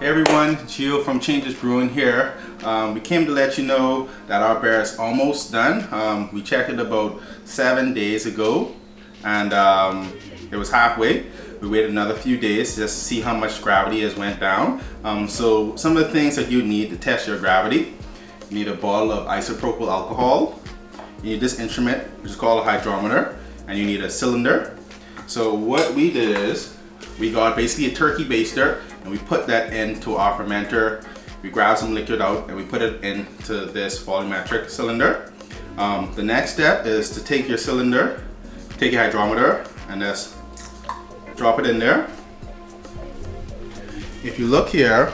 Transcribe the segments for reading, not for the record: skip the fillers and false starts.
Everyone, Gio from Changes Brewing here. We came to let you know that our beer is almost done. We checked it about 7 days ago, and it was halfway. We waited another few days just to see how much gravity has went down. So some of the things that you need to test your gravity: you need a bottle of isopropyl alcohol, you need this instrument which is called a hydrometer, and you need a cylinder. So what we did is we got basically a turkey baster, and we put that into our fermenter. We grabbed some liquid out and we put it into this volumetric cylinder. The next step is to take your cylinder, take your hydrometer, and just drop it in there. If you look here,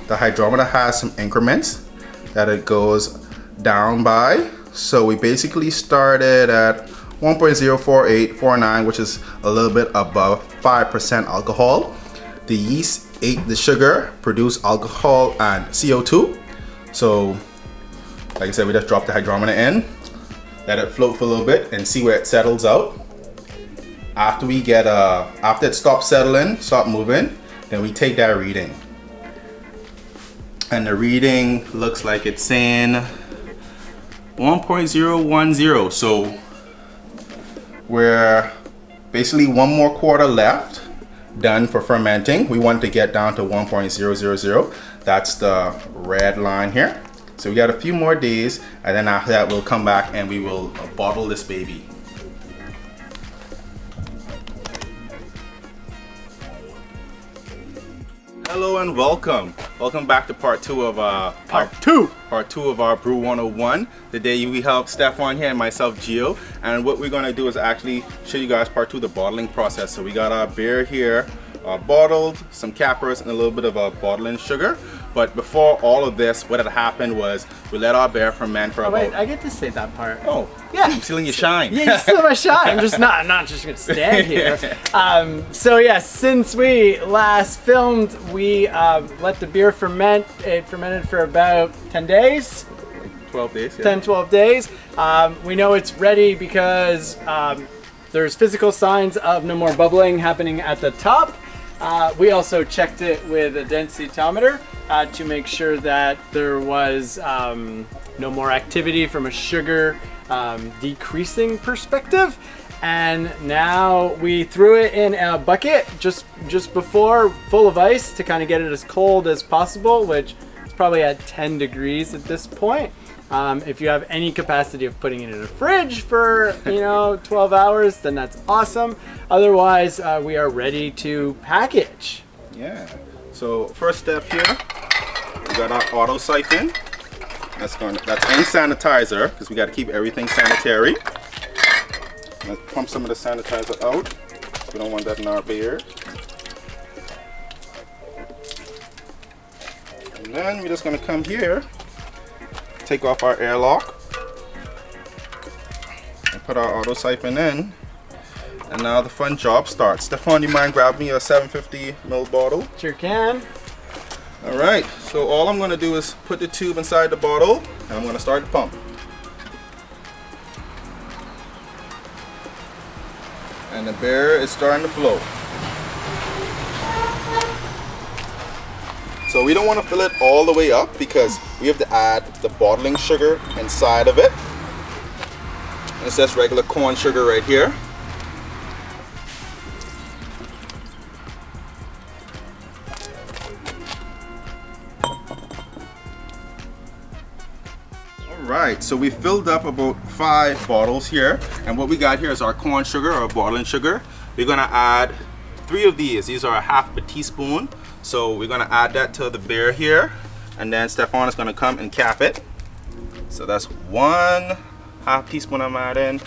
the hydrometer has some increments that it goes down by. So we basically started at 1.04849, which is a little bit above 5% alcohol. The yeast ate the sugar, produced alcohol and CO2. So, like I said, we just dropped the hydrometer in, let it float for a little bit and see where it settles out. After it stops settling, stop moving, then we take that reading. And the reading looks like it's saying 1.010. So we're basically one more quarter left, done for fermenting. We want to get down to 1.000. That's the red line here. So we got a few more days, and then after that we'll come back and we will bottle this baby. Hello and welcome. Welcome back to part two of our Brew 101. Today we have Stefan here and myself, Gio, and what we're gonna do is actually show you guys part two of the bottling process. So we got our beer here, bottled, some cappers, and a little bit of bottling sugar. But before all of this, what had happened was we let our beer ferment for wait, I get to say that part. Oh, yeah. I'm stealing your shine. Yeah, you steal my shine. I'm not just gonna stand here. So yeah, since we last filmed, we let the beer ferment. It fermented for about 10 days. 12 days, yeah. 10, 12 days. We know it's ready because there's physical signs of no more bubbling happening at the top. We also checked it with a densitometer to make sure that there was no more activity from a sugar decreasing perspective. And now we threw it in a bucket just before, full of ice, to kind of get it as cold as possible, which is probably at 10 degrees at this point. If you have any capacity of putting it in a fridge for 12 hours, then that's awesome. Otherwise, we are ready to package. Yeah. So first step here, we got our auto siphon. That's hand sanitizer, because we got to keep everything sanitary. Let's pump some of the sanitizer out. We don't want that in our beer. And then we're just going to come here, take off our airlock, and put our auto siphon in. And now the fun job starts. Stefan, you mind grab me a 750 ml bottle? Sure can. All right, so all I'm going to do is put the tube inside the bottle, and I'm going to start the pump. And the beer is starting to flow. So we don't want to fill it all the way up because we have to add the bottling sugar inside of it. And it's just regular corn sugar right here. Alright, so we filled up about 5 bottles here, and what we got here is our corn sugar, or bottling sugar. We're going to add 3 of these. These are a half a teaspoon. So we're going to add that to the beer here, and then Stefan is going to come and cap it. So that's 1/2 teaspoon I'm adding.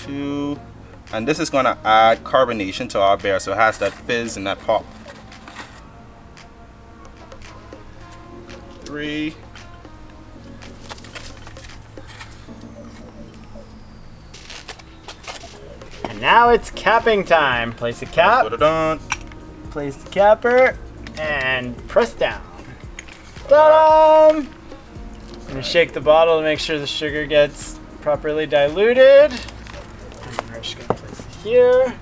2, and this is going to add carbonation to our beer, so it has that fizz and that pop. 3. And now it's capping time. Place a cap. Put it on. Place the capper and press down. Ta-da! I'm gonna shake the bottle to make sure the sugar gets properly diluted. And we're just gonna place it here.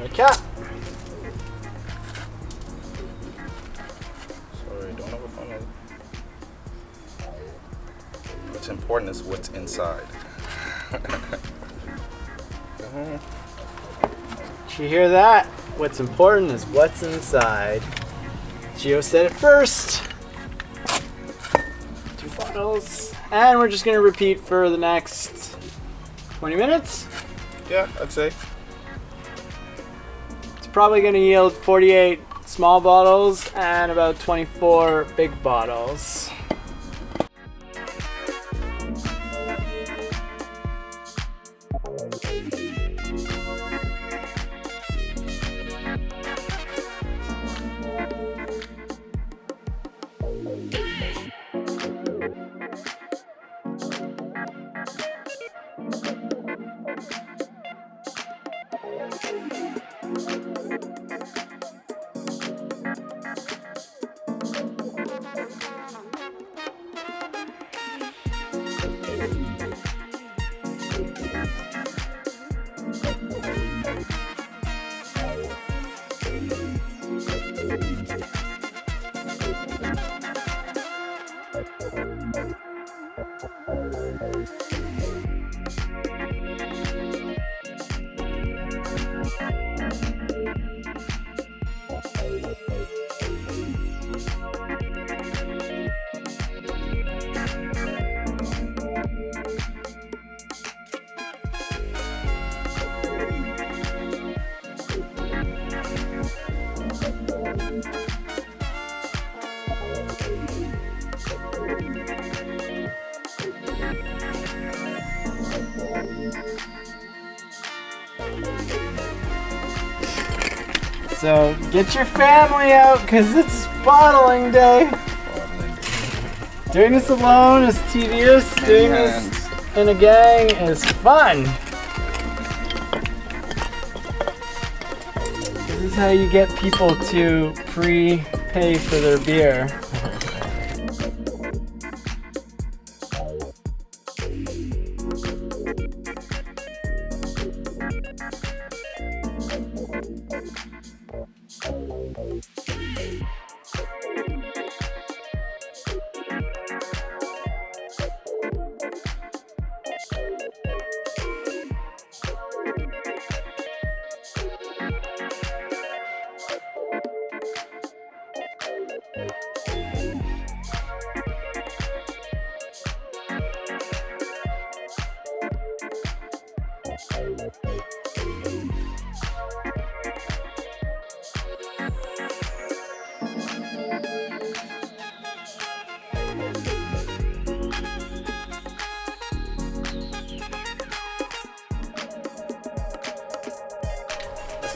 the cap. Sorry, don't overfunnel. What's important is what's inside. Did you hear that? What's important is what's inside. Gio said it first. 2 bottles. And we're just gonna repeat for the next 20 minutes. Yeah, I'd say. It's probably gonna yield 48 small bottles and about 24 big bottles. So get your family out because it's bottling day. Doing this alone is tedious. Doing this in a gang is fun. This is how you get people to pre-pay for their beer.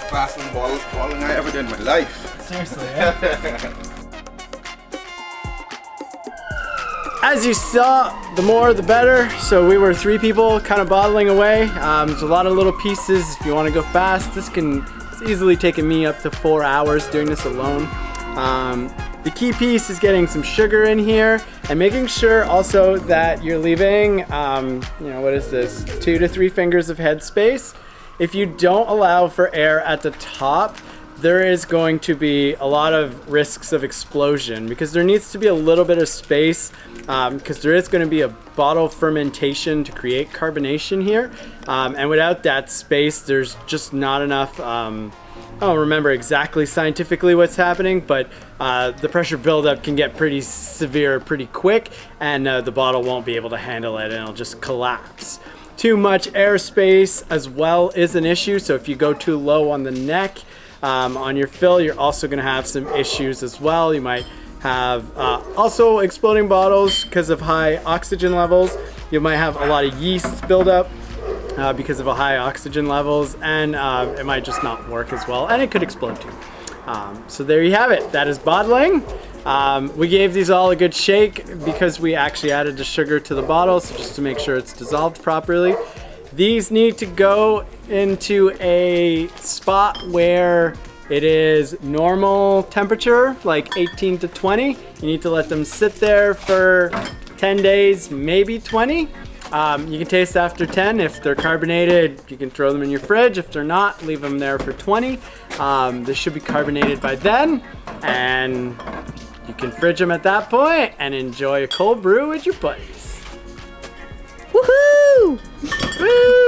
Fastest balling I ever did in my life. Seriously, yeah. As you saw, the more the better. So we were 3 people kind of bottling away. There's a lot of little pieces. If you want to go fast, it's easily taken me up to 4 hours doing this alone. The key piece is getting some sugar in here and making sure also that you're leaving, what is this, 2 to 3 fingers of head space. If you don't allow for air at the top, there is going to be a lot of risks of explosion because there needs to be a little bit of space because there is going to be a bottle fermentation to create carbonation here. And without that space, there's just not enough, I don't remember exactly scientifically what's happening, but the pressure buildup can get pretty severe pretty quick and the bottle won't be able to handle it and it'll just collapse. Too much airspace as well is an issue, so if you go too low on the neck on your fill, you're also going to have some issues as well. You might have also exploding bottles because of high oxygen levels. You might have a lot of yeast buildup because of high oxygen levels, and it might just not work as well, and it could explode too. So there you have it. That is bottling. We gave these all a good shake because we actually added the sugar to the bottle, so just to make sure it's dissolved properly. These need to go into a spot where it is normal temperature, like 18 to 20. You need to let them sit there for 10 days, maybe 20. You can taste after 10. If they're carbonated, you can throw them in your fridge. If they're not, leave them there for 20. They should be carbonated by then, and you can fridge them at that point and enjoy a cold brew with your buddies. Woohoo! Woo!